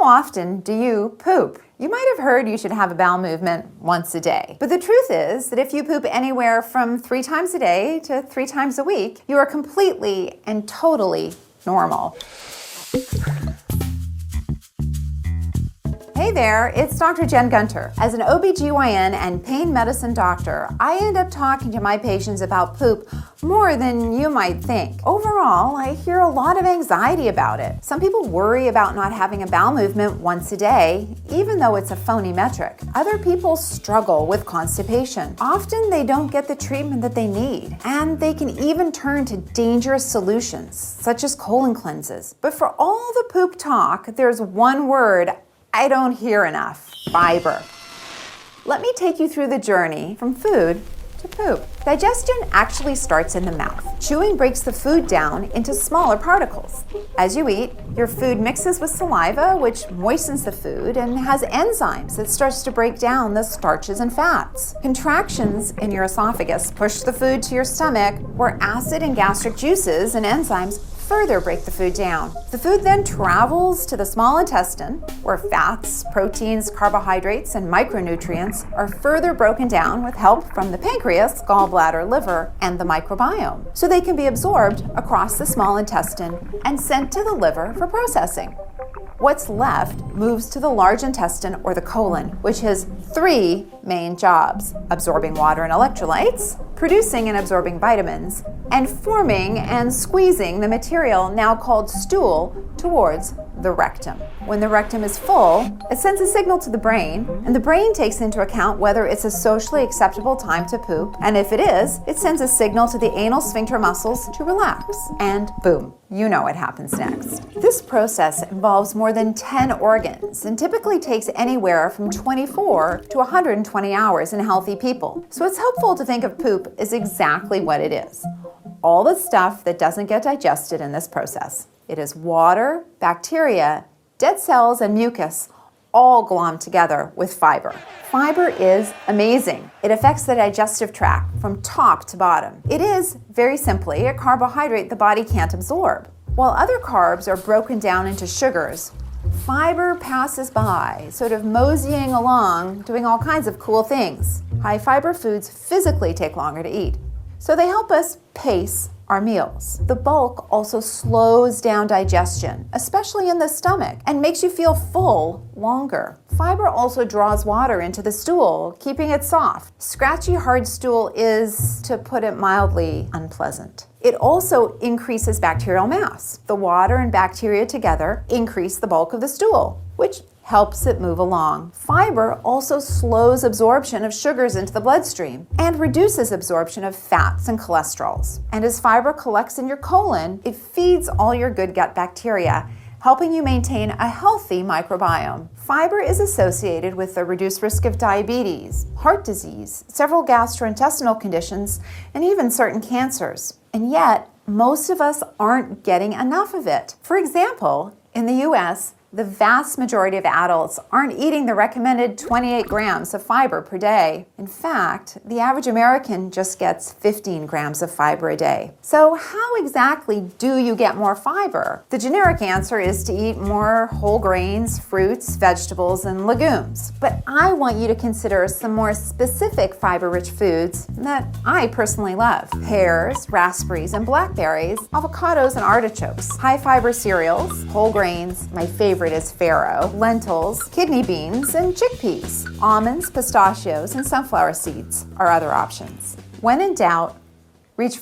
How often do you poop? You might have heard you should have a bowel movement once a day. But the truth is that if you poop anywhere from 3 times a day to 3 times a week, you are completely and totally normal. Hey there, it's Dr. Jen Gunter. As an OBGYN and pain medicine doctor, I end up talking to my patients about poop more than you might think. Overall, I hear a lot of anxiety about it. Some people worry about not having a bowel movement once a day, even though it's a phony metric. Other people struggle with constipation. Often they don't get the treatment that they need, and they can even turn to dangerous solutions, such as colon cleanses. But for all the poop talk, there's one word I don't hear enough: fiber. Let me take you through the journey from food to poop. Digestion actually starts in the mouth. Chewing breaks the food down into smaller particles. As you eat, your food mixes with saliva, which moistens the food and has enzymes that starts to break down the starches and fats. Contractions in your esophagus push the food to your stomach, where acid and gastric juices and enzymes further break the food down. The food then travels to the small intestine, where fats, proteins, carbohydrates, and micronutrients are further broken down with help from the pancreas, gallbladder, liver, and the microbiome, so they can be absorbed across the small intestine and sent to the liver for processing. What's left moves to the large intestine, or the colon, which has 3 main jobs: absorbing water and electrolytes, producing and absorbing vitamins, and forming and squeezing the material now called stool towards the rectum. When the rectum is full, it sends a signal to the brain, and the brain takes into account whether it's a socially acceptable time to poop, and if it is, it sends a signal to the anal sphincter muscles to relax, and boom, you know what happens next. This process involves more than 10 organs and typically takes anywhere from 24 to 120 hours in healthy people. So it's helpful to think of poop as exactly what it is: all the stuff that doesn't get digested in this process. It is water, bacteria, dead cells, and mucus, all glommed together with fiber. Fiber is amazing. It affects the digestive tract from top to bottom. It is, very simply, a carbohydrate the body can't absorb. While other carbs are broken down into sugars, fiber passes by, sort of moseying along, doing all kinds of cool things. High fiber foods physically take longer to eat, so they help us pace our meals. The bulk also slows down digestion, especially in the stomach, and makes you feel full longer. Fiber also draws water into the stool, keeping it soft. Scratchy, hard stool is, to put it mildly, unpleasant. It also increases bacterial mass. The water and bacteria together increase the bulk of the stool, which helps it move along. Fiber also slows absorption of sugars into the bloodstream and reduces absorption of fats and cholesterols. And as fiber collects in your colon, it feeds all your good gut bacteria, helping you maintain a healthy microbiome. Fiber is associated with the reduced risk of diabetes, heart disease, several gastrointestinal conditions, and even certain cancers. And yet, most of us aren't getting enough of it. For example, in the US, the vast majority of adults aren't eating the recommended 28 grams of fiber per day. In fact, the average American just gets 15 grams of fiber a day. So how exactly do you get more fiber? The generic answer is to eat more whole grains, fruits, vegetables, and legumes. But I want you to consider some more specific fiber-rich foods that I personally love: pears, raspberries, and blackberries, avocados, and artichokes, high-fiber cereals, whole grains, my favorite is farro, lentils, kidney beans, and chickpeas. Almonds, pistachios, and sunflower seeds are other options. When in doubt,